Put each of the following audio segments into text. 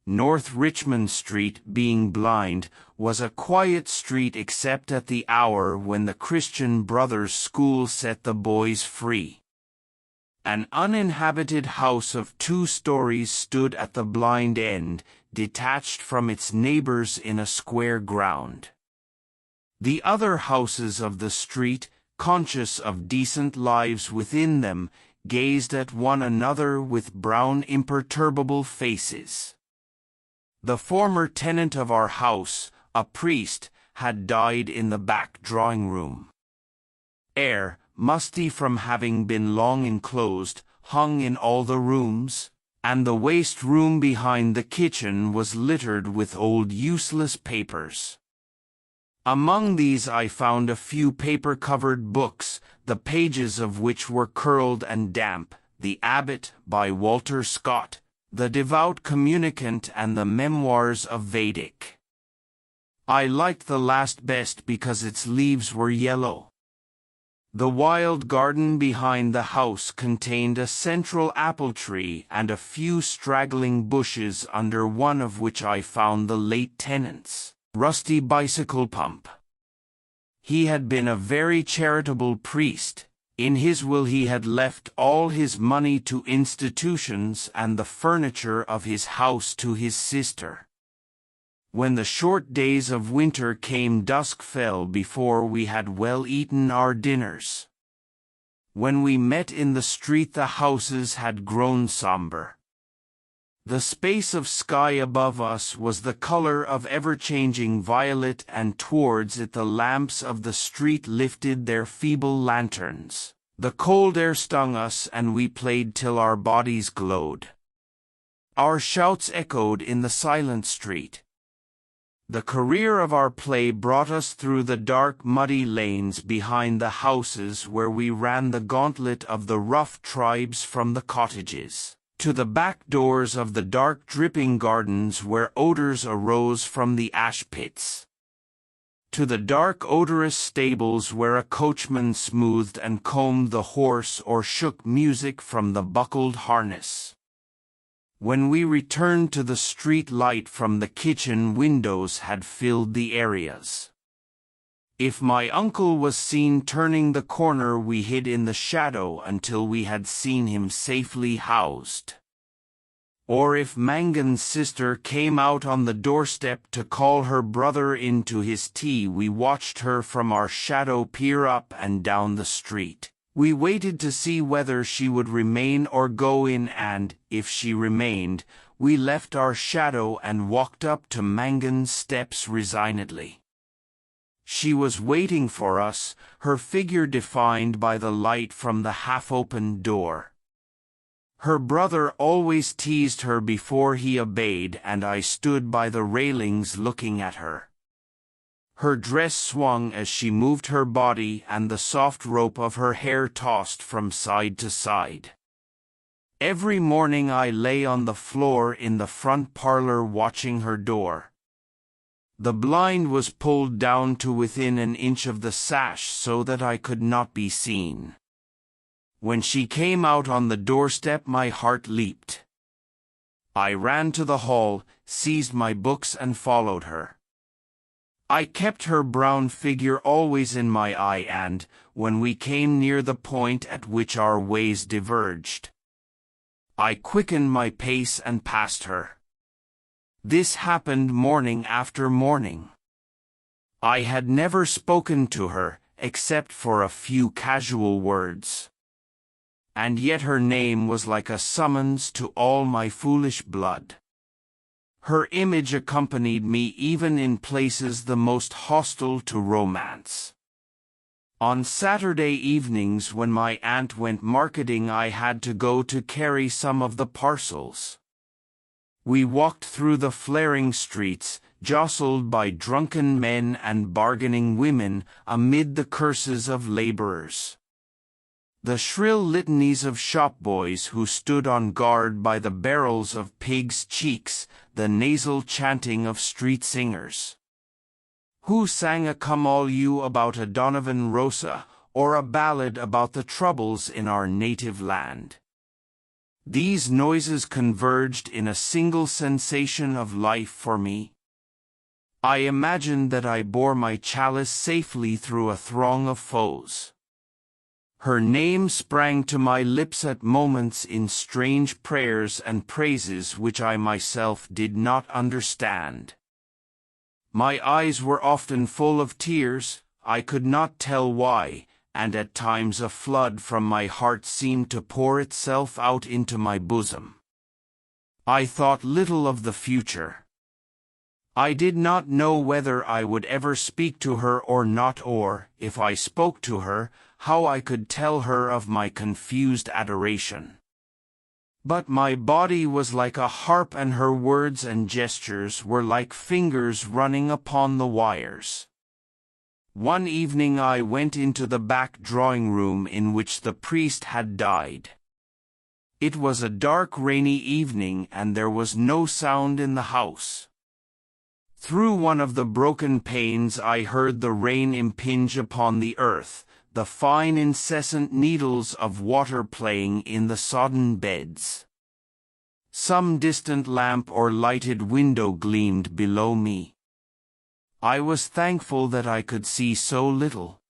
North Richmond Street, being blind, was a quiet street except at the hour when the Christian Brothers School set the boys free. An uninhabited house of 2 stories stood at the blind end, detached from its neighbors in a square ground. The other houses of the street, conscious of decent lives within them, gazed at one another with brown imperturbable faces. The former tenant of our house, a priest, had died in the back drawing-room. Air, musty from having been long enclosed, hung in all the rooms, and the waste room behind the kitchen was littered with old useless papers. Among these I found a few paper-covered books, the pages of which were curled and damp, The Abbot by Walter Scott, The Devout Communicant, and the Memoirs of Vedic. I liked the last best because its leaves were yellow. The wild garden behind the house contained a central apple tree and a few straggling bushes, under one of which I found the late tenant's rusty bicycle pump. He had been a very charitable priest. In his will he had left all his money to institutions and the furniture of his house to his sister. When the short days of winter came, dusk fell before we had well eaten our dinners. When we met in the street, the houses had grown somber. The space of sky above us was the color of ever-changing violet, and towards it the lamps of the street lifted their feeble lanterns. The cold air stung us, and we played till our bodies glowed. Our shouts echoed in the silent street. The career of our play brought us through the dark, muddy lanes behind the houses, where we ran the gauntlet of the rough tribes from the cottages to the back doors of the dark, dripping gardens where odors arose from the ash pits, to the dark, odorous stables where a coachman smoothed and combed the horse or shook music from the buckled harness. When we returned to the street, light from the kitchen windows had filled the areas. If my uncle was seen turning the corner, we hid in the shadow until we had seen him safely housed. Or if Mangan's sister came out on the doorstep to call her brother into his tea, we watched her from our shadow peer up and down the street. We waited to see whether she would remain or go in, and, if she remained, we left our shadow and walked up to Mangan's steps resignedly. She was waiting for us, her figure defined by the light from the half-opened door. Her brother always teased her before he obeyed, and I stood by the railings looking at her. Her dress swung as she moved her body, and the soft rope of her hair tossed from side to side. Every morning I lay on the floor in the front parlor watching her door. The blind was pulled down to within an inch of the sash so that I could not be seen. When she came out on the doorstep, my heart leaped. I ran to the hall, seized my books, and followed her. I kept her brown figure always in my eye, and, when we came near the point at which our ways diverged, I quickened my pace and passed her. This happened morning after morning. I had never spoken to her, except for a few casual words. And yet her name was like a summons to all my foolish blood. Her image accompanied me even in places the most hostile to romance. On Saturday evenings, when my aunt went marketing, I had to go to carry some of the parcels. We walked through the flaring streets, jostled by drunken men and bargaining women, amid the curses of laborers, the shrill litanies of shopboys who stood on guard by the barrels of pigs' cheeks, the nasal chanting of street singers who sang a come all you about a Donovan Rosa, or a ballad about the troubles in our native land. These noises converged in a single sensation of life for me. I imagined that I bore my chalice safely through a throng of foes. Her name sprang to my lips at moments in strange prayers and praises which I myself did not understand. My eyes were often full of tears, I could not tell why, and at times a flood from my heart seemed to pour itself out into my bosom. I thought little of the future. I did not know whether I would ever speak to her or not, or, if I spoke to her, how I could tell her of my confused adoration. But my body was like a harp, and her words and gestures were like fingers running upon the wires. One evening I went into the back drawing-room in which the priest had died. It was a dark, rainy evening, and there was no sound in the house. Through one of the broken panes I heard the rain impinge upon the earth, the fine incessant needles of water playing in the sodden beds. Some distant lamp or lighted window gleamed below me. I was thankful that I could see so little.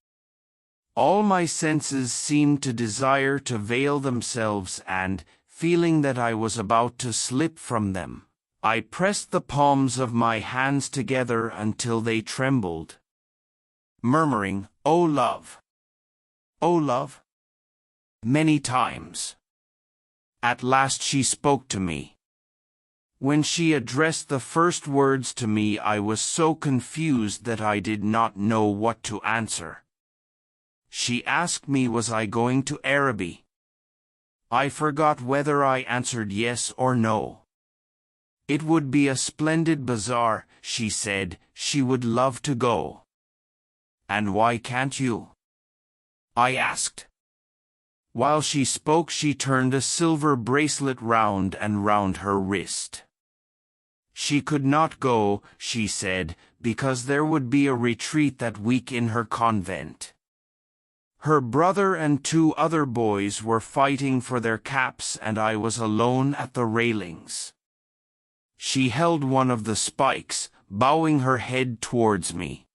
All my senses seemed to desire to veil themselves, and, feeling that I was about to slip from them, I pressed the palms of my hands together until they trembled, murmuring, "O love! O love!" many times. At last she spoke to me. When she addressed the first words to me, I was so confused that I did not know what to answer. She asked me, was I going to Araby? I forgot whether I answered yes or no. It would be a splendid bazaar, she said. She would love to go. And why can't you? I asked. While she spoke, she turned a silver bracelet round and round her wrist. She could not go, she said, because there would be a retreat that week in her convent. Her brother and 2 other boys were fighting for their caps, and I was alone at the railings. She held one of the spikes, bowing her head towards me.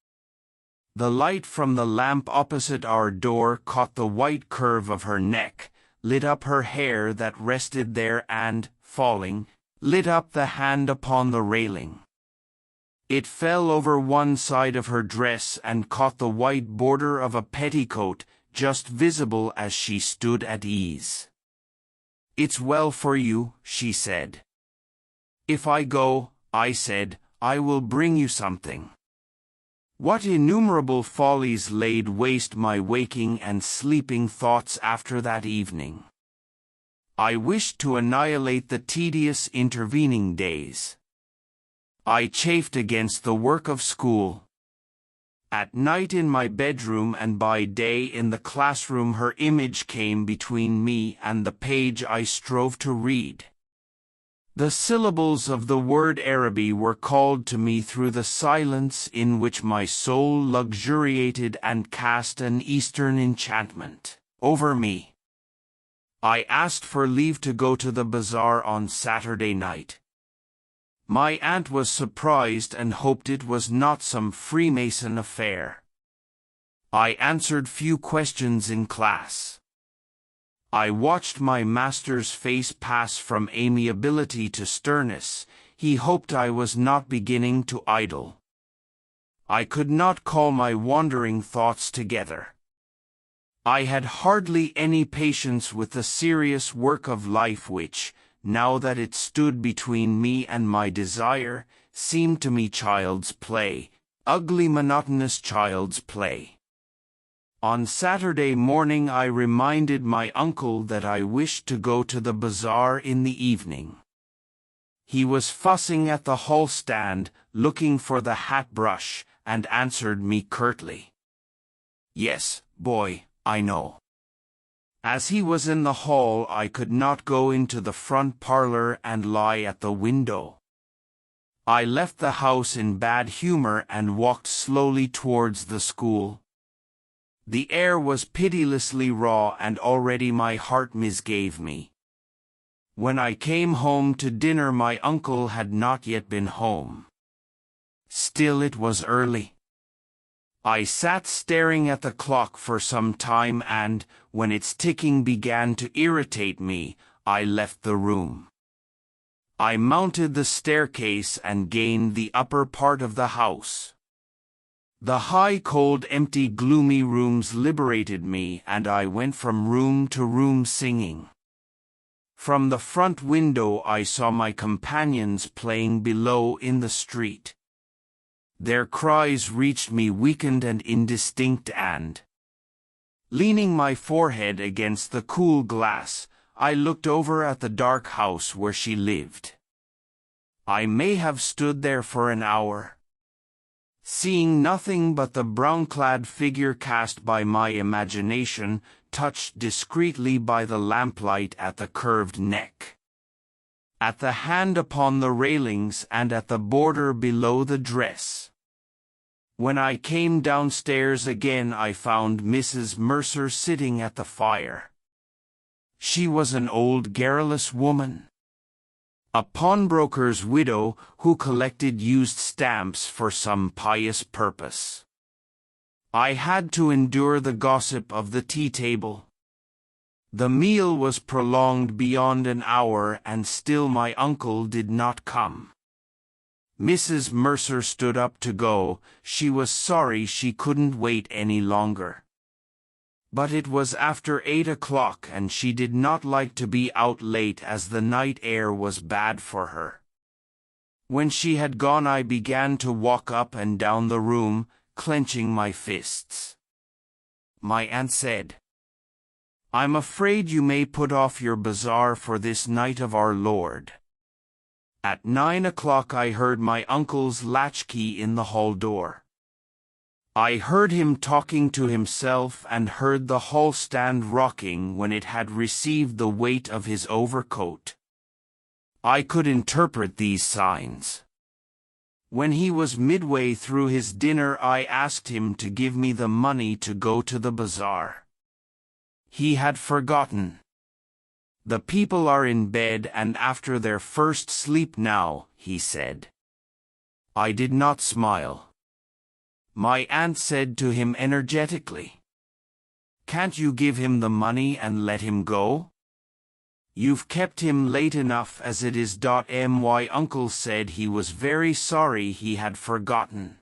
The light from the lamp opposite our door caught the white curve of her neck, lit up her hair that rested there, and, falling, lit up the hand upon the railing. It fell over one side of her dress and caught the white border of a petticoat, just visible as she stood at ease. "It's well for you," she said. "If I go," I said, "I will bring you something." What innumerable follies laid waste my waking and sleeping thoughts after that evening! I wished to annihilate the tedious intervening days. I chafed against the work of school. At night in my bedroom and by day in the classroom, her image came between me and the page I strove to read. The syllables of the word Araby were called to me through the silence in which my soul luxuriated and cast an Eastern enchantment over me. I asked for leave to go to the bazaar on Saturday night. My aunt was surprised and hoped it was not some Freemason affair. I answered few questions in class. I watched my master's face pass from amiability to sternness. He hoped I was not beginning to idle. I could not call my wandering thoughts together. I had hardly any patience with the serious work of life which, now that it stood between me and my desire, seemed to me child's play, ugly monotonous child's play. On Saturday morning I reminded my uncle that I wished to go to the bazaar in the evening. He was fussing at the hall stand, looking for the hat brush, and answered me curtly, "Yes, boy, I know." As he was in the hall, I could not go into the front parlor and lie at the window. I left the house in bad humor and walked slowly towards the school. The air was pitilessly raw, and already my heart misgave me. When I came home to dinner, my uncle had not yet been home. Still, it was early. I sat staring at the clock for some time, and, when its ticking began to irritate me, I left the room. I mounted the staircase and gained the upper part of the house. The high, cold, empty, gloomy rooms liberated me, and I went from room to room singing. From the front window I saw my companions playing below in the street. Their cries reached me weakened and indistinct, and, leaning my forehead against the cool glass, I looked over at the dark house where she lived. I may have stood there for an hour, seeing nothing but the brown-clad figure cast by my imagination, touched discreetly by the lamplight at the curved neck, at the hand upon the railings, and at the border below the dress. When I came downstairs again, I found Mrs. Mercer sitting at the fire. She was an old garrulous woman, a pawnbroker's widow who collected used stamps for some pious purpose. I had to endure the gossip of the tea-table. The meal was prolonged beyond an hour, and still my uncle did not come. Mrs. Mercer stood up to go. She was sorry she couldn't wait any longer. But it was after 8 o'clock, and she did not like to be out late, as the night air was bad for her. When she had gone, I began to walk up and down the room, clenching my fists. My aunt said, "I'm afraid you may put off your bazaar for this night of our Lord." At 9 o'clock I heard my uncle's latchkey in the hall door. I heard him talking to himself, and heard the hall stand rocking when it had received the weight of his overcoat. I could interpret these signs. When he was midway through his dinner, I asked him to give me the money to go to the bazaar. He had forgotten. "The people are in bed and after their first sleep now," he said. I did not smile. My aunt said to him energetically, "Can't you give him the money and let him go? You've kept him late enough as it is." My uncle said he was very sorry he had forgotten.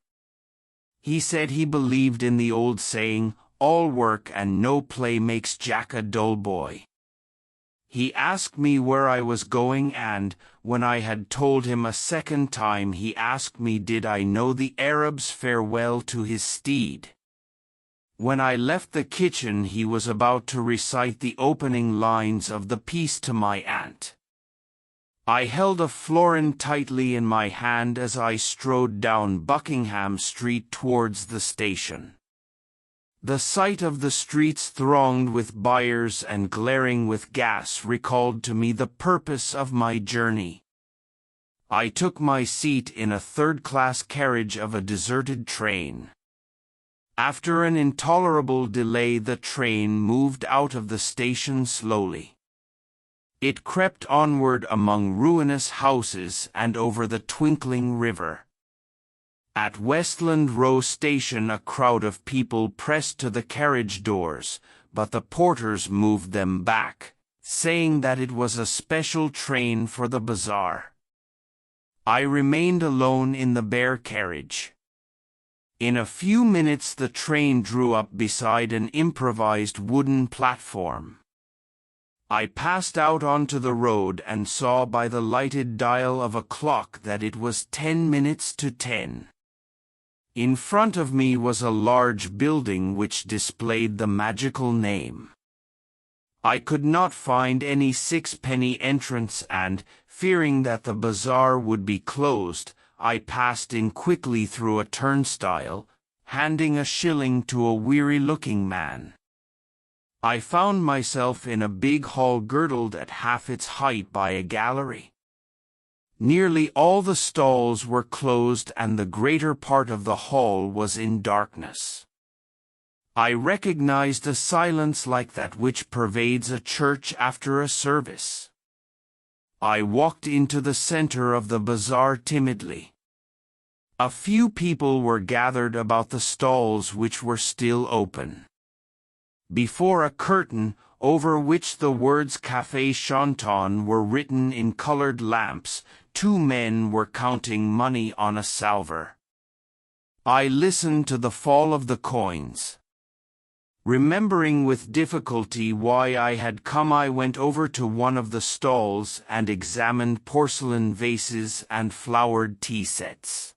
He said he believed in the old saying, "All work and no play makes Jack a dull boy." He asked me where I was going, and, when I had told him a second time, he asked me did I know the Arab's farewell to his steed. When I left the kitchen, he was about to recite the opening lines of the piece to my aunt. I held a florin tightly in my hand as I strode down Buckingham Street towards the station. The sight of the streets thronged with buyers and glaring with gas recalled to me the purpose of my journey. I took my seat in a third-class carriage of a deserted train. After an intolerable delay, the train moved out of the station slowly. It crept onward among ruinous houses and over the twinkling river. At Westland Row Station, a crowd of people pressed to the carriage doors, but the porters moved them back, saying that it was a special train for the bazaar. I remained alone in the bare carriage. In a few minutes the train drew up beside an improvised wooden platform. I passed out onto the road and saw by the lighted dial of a clock that it was 10 minutes to 10. In front of me was a large building which displayed the magical name. I could not find any sixpenny entrance, and, fearing that the bazaar would be closed, I passed in quickly through a turnstile, handing a shilling to a weary-looking man. I found myself in a big hall girdled at half its height by a gallery. Nearly all the stalls were closed, and the greater part of the hall was in darkness. I recognized a silence like that which pervades a church after a service. I walked into the center of the bazaar timidly. A few people were gathered about the stalls which were still open. Before a curtain, over which the words Café Chanton were written in colored lamps, two men were counting money on a salver. I listened to the fall of the coins. Remembering with difficulty why I had come, I went over to one of the stalls and examined porcelain vases and flowered tea sets.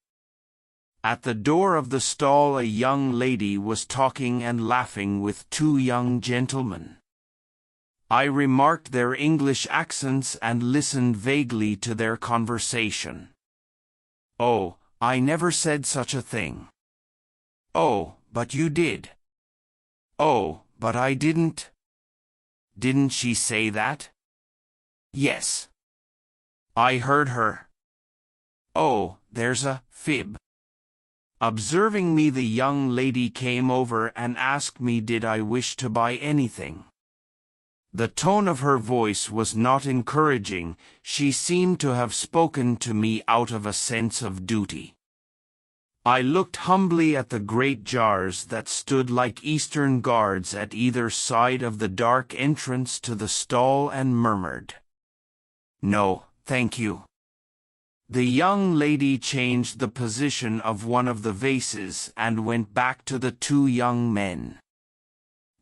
At the door of the stall a young lady was talking and laughing with two young gentlemen. I remarked their English accents and listened vaguely to their conversation. "Oh, I never said such a thing." "Oh, but you did." "Oh, but I didn't." "Didn't she say that?" "Yes. I heard her." "Oh, there's a fib." Observing me, the young lady came over and asked me did I wish to buy anything. The tone of her voice was not encouraging. She seemed to have spoken to me out of a sense of duty. I looked humbly at the great jars that stood like Eastern guards at either side of the dark entrance to the stall and murmured, "No, thank you." The young lady changed the position of one of the vases and went back to the two young men.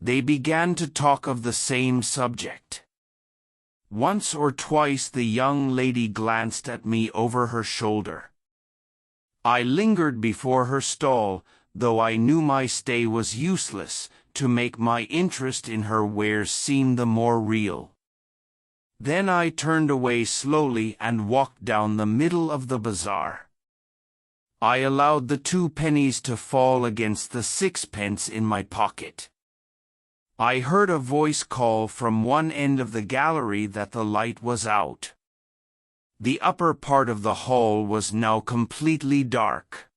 They began to talk of the same subject. Once or twice the young lady glanced at me over her shoulder. I lingered before her stall, though I knew my stay was useless, to make my interest in her wares seem the more real. Then I turned away slowly and walked down the middle of the bazaar. I allowed the 2 pennies to fall against the 6 pence in my pocket. I heard a voice call from one end of the gallery that the light was out. The upper part of the hall was now completely dark.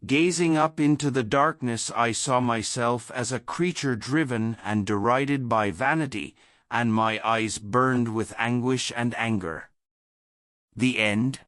Gazing up into the darkness, I saw myself as a creature driven and derided by vanity, and my eyes burned with anguish and anger. The end.